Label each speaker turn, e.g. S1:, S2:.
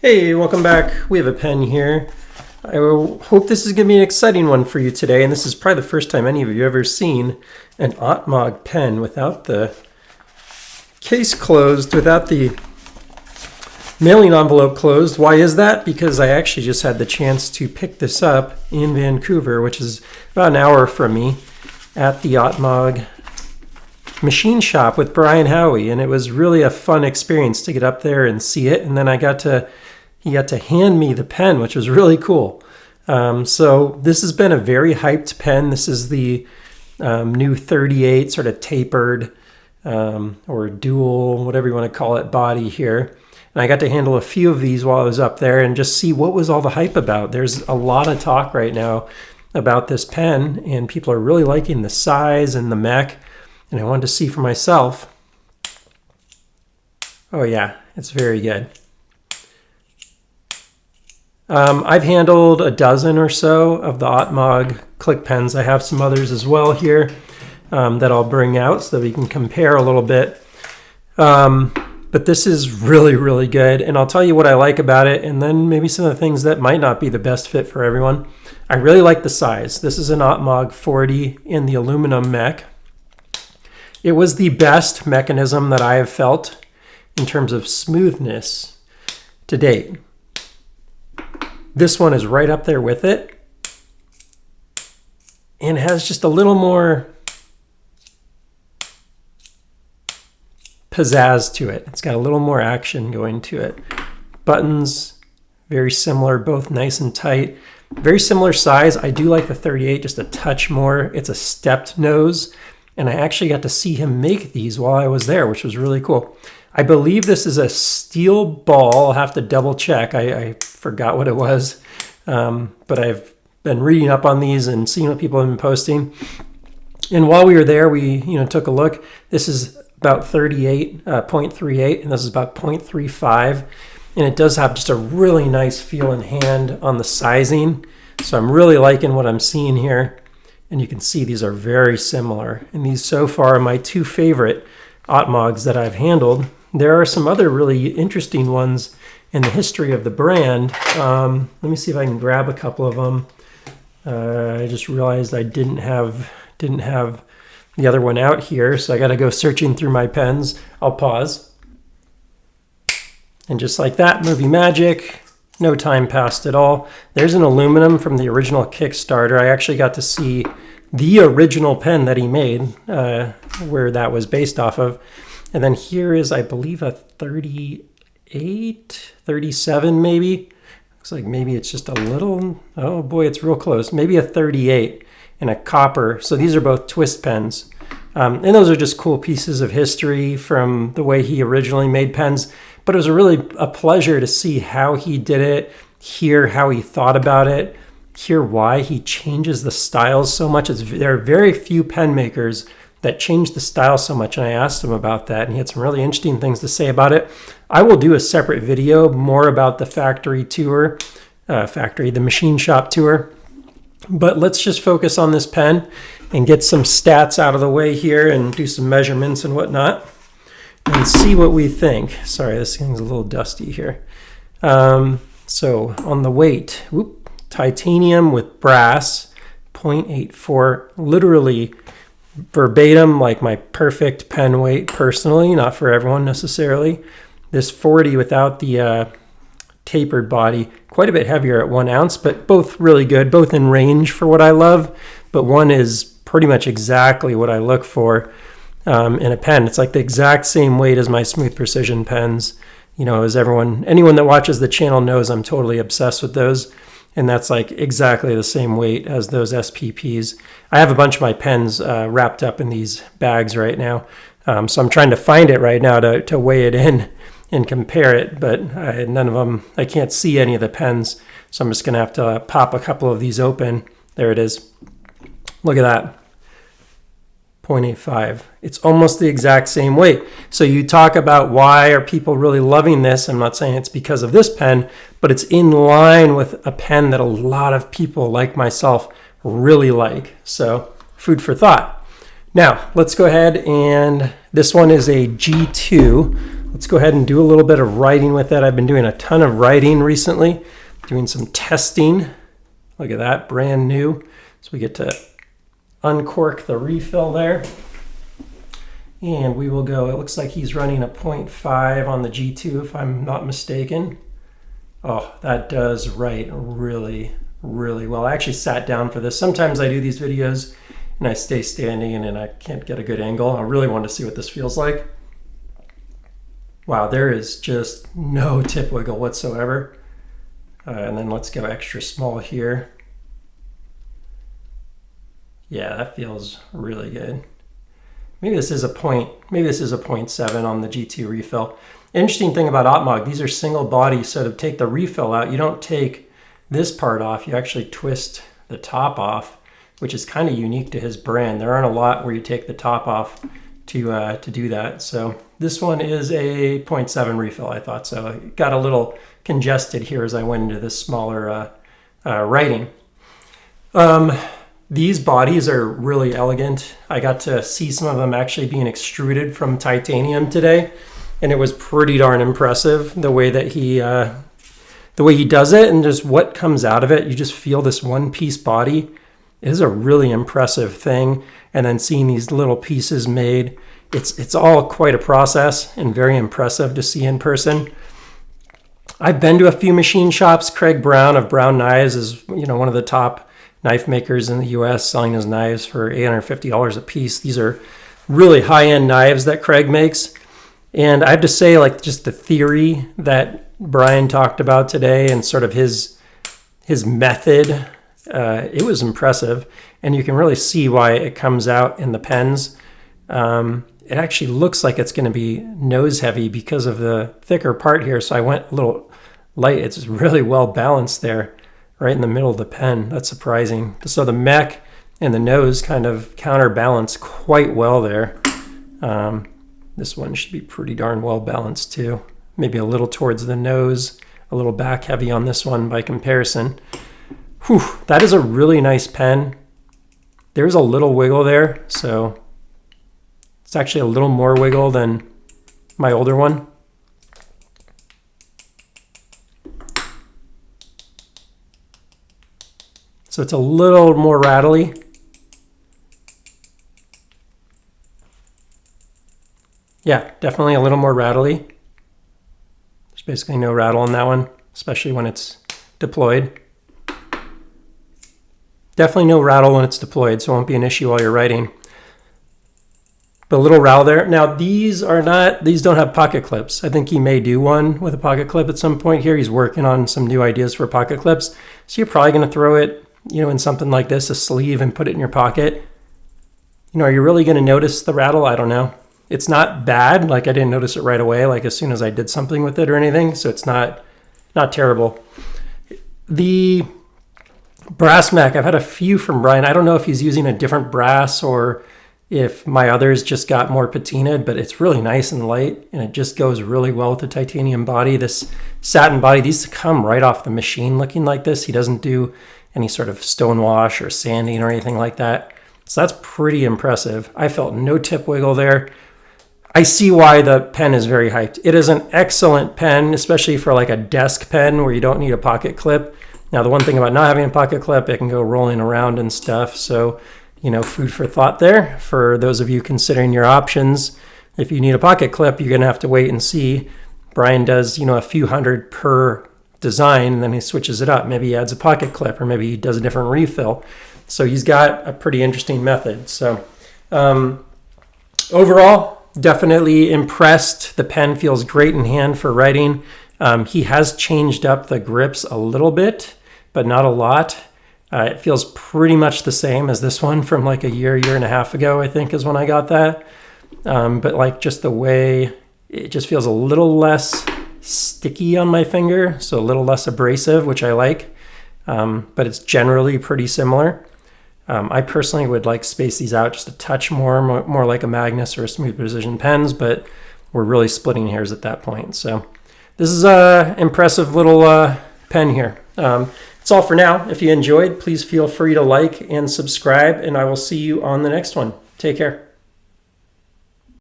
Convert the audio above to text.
S1: Hey, welcome back. We have a pen here. I hope this is going to be an exciting one for you today, and this is probably the first time any of you have ever seen an Autmog pen without the case closed, without the mailing envelope closed. Why is that? Because I actually just had the chance to pick this up in Vancouver, which is about an hour from me, at the Autmog machine shop with Brian Howie, and it was really a fun experience to get up there and see it. And then he got to hand me the pen, which was really cool. So this has been a very hyped pen. This is the new 38 sort of tapered or dual, whatever you want to call it, body here. And I got to handle a few of these while I was up there and just see what was all the hype about. There's a lot of talk right now about this pen, and people are really liking the size and the mech. And I wanted to see for myself. Oh yeah, it's very good. I've handled a dozen or so of the Autmog click pens. I have some others as well here that I'll bring out so that we can compare a little bit. But this is really, really good. And I'll tell you what I like about it, and then maybe some of the things that might not be the best fit for everyone. I really like the size. This is an Autmog 40 in the aluminum mech. It was the best mechanism that I have felt in terms of smoothness to date. This one is right up there with it and has just a little more pizzazz to it. It's got a little more action going to it. Buttons, very similar, both nice and tight. Very similar size. I do like the 38 just a touch more. It's a stepped nose. And I actually got to see him make these while I was there, which was really cool. I believe this is a steel ball. I'll have to double check. I forgot what it was. But I've been reading up on these and seeing what people have been posting. And while we were there, we took a look. This is about 0.38, and this is about 0.35. And it does have just a really nice feel in hand on the sizing. So I'm really liking what I'm seeing here. And you can see these are very similar. And these so far are my two favorite Autmogs that I've handled. There are some other really interesting ones in the history of the brand. Let me see if I can grab a couple of them. I just realized I didn't have the other one out here, so I got to go searching through my pens. I'll pause. And just like that, movie magic. No time passed at all. There's an aluminum from the original Kickstarter. I actually got to see the original pen that he made, where that was based off of. And then here is, I believe, a 38, 37 maybe. Looks like maybe it's just a little, oh boy, it's real close. Maybe a 38 and a copper. So these are both twist pens. And those are just cool pieces of history from the way he originally made pens. But it was really a pleasure to see how he did it, hear how he thought about it, hear why he changes the styles so much. There are very few pen makers that change the style so much, and I asked him about that, and he had some really interesting things to say about it. I will do a separate video more about the factory tour, the machine shop tour. But let's just focus on this pen and get some stats out of the way here and do some measurements and whatnot. And see what we think. Sorry, this thing's a little dusty here. So on the weight, titanium with brass, 0.84, literally verbatim, like my perfect pen weight personally, not for everyone necessarily. This 40 without the tapered body, quite a bit heavier at 1 ounce, but both really good, both in range for what I love, but one is pretty much exactly what I look for in a pen. It's like the exact same weight as my Smooth Precision pens. As anyone that watches the channel knows, I'm totally obsessed with those. And that's like exactly the same weight as those SPPs. I have a bunch of my pens wrapped up in these bags right now. So I'm trying to find it right now to weigh it in and compare it, but none of them, I can't see any of the pens. So I'm just gonna have to pop a couple of these open. There it is. Look at that. 0.85. It's almost the exact same weight. So you talk about why are people really loving this. I'm not saying it's because of this pen, but it's in line with a pen that a lot of people like myself really like. So food for thought. Now let's go ahead, and this one is a G2. let's go ahead and do a little bit of writing with it. I've been doing a ton of writing recently, doing some testing. Look at that, brand new. So we get to uncork the refill there. And we will go, it looks like he's running a 0.5 on the G2 if I'm not mistaken. Oh, that does write really, really well. I actually sat down for this. Sometimes I do these videos and I stay standing and I can't get a good angle. I really want to see what this feels like. Wow, there is just no tip wiggle whatsoever. And then let's go extra small here. Yeah, that feels really good. Maybe this is a 0.7 on the G2 refill. Interesting thing about Autmog, these are single body, so to take the refill out, you don't take this part off, you actually twist the top off, which is kind of unique to his brand. There aren't a lot where you take the top off to do that. So this one is a 0.7 refill, I thought. So it got a little congested here as I went into this smaller writing. These bodies are really elegant. I got to see some of them actually being extruded from titanium today, and it was pretty darn impressive the way that he does it and just what comes out of it. You just feel this one piece body. It is a really impressive thing. And then seeing these little pieces made, it's all quite a process and very impressive to see in person. I've been to a few machine shops. Craig Brown of Brown Knives is, one of the top knife makers in the US, selling his knives for $850 a piece. These are really high-end knives that Craig makes. And I have to say, like, just the theory that Brian talked about today and sort of his method, it was impressive. And you can really see why it comes out in the pens. It actually looks like it's going to be nose heavy because of the thicker part here. So I went a little light. It's really well balanced there, right in the middle of the pen. That's surprising. So the mech and the nose kind of counterbalance quite well there. This one should be pretty darn well balanced too. Maybe a little towards the nose, a little back heavy on this one by comparison. Whew, that is a really nice pen. There's a little wiggle there, so it's actually a little more wiggle than my older one. So it's a little more rattly. Yeah, definitely a little more rattly. There's basically no rattle on that one, especially when it's deployed. Definitely no rattle when it's deployed, so it won't be an issue while you're writing. But a little rattle there. Now these don't have pocket clips. I think he may do one with a pocket clip at some point here. He's working on some new ideas for pocket clips. So you're probably gonna throw it, in something like this, a sleeve, and put it in your pocket. Are you really gonna notice the rattle? I don't know. It's not bad. Like, I didn't notice it right away, like as soon as I did something with it or anything. So it's not terrible. The brass mech, I've had a few from Brian. I don't know if he's using a different brass or if my others just got more patinaed, but it's really nice and light, and it just goes really well with the titanium body. This satin body, these come right off the machine looking like this. He doesn't do any sort of stone wash or sanding or anything like that. So that's pretty impressive. I felt no tip wiggle there. I see why the pen is very hyped. It is an excellent pen, especially for like a desk pen where you don't need a pocket clip. Now, the one thing about not having a pocket clip, it can go rolling around and stuff. So, food for thought there for those of you considering your options. If you need a pocket clip, you're going to have to wait and see. Brian does, a few hundred per design, and then he switches it up. Maybe he adds a pocket clip, or maybe he does a different refill. So he's got a pretty interesting method. So overall, definitely impressed. The pen feels great in hand for writing. He has changed up the grips a little bit, but not a lot. It feels pretty much the same as this one from like a year and a half ago, I think is when I got that. But like just the way it just feels a little less sticky on my finger, so a little less abrasive, which I like. But it's generally pretty similar. I personally would like space these out just a touch more like a Magnus or a Smooth Precision pens, but we're really splitting hairs at that point. So this is a impressive little pen here. That's all for now. If you enjoyed, please feel free to like and subscribe, and I will see you on the next one. Take care.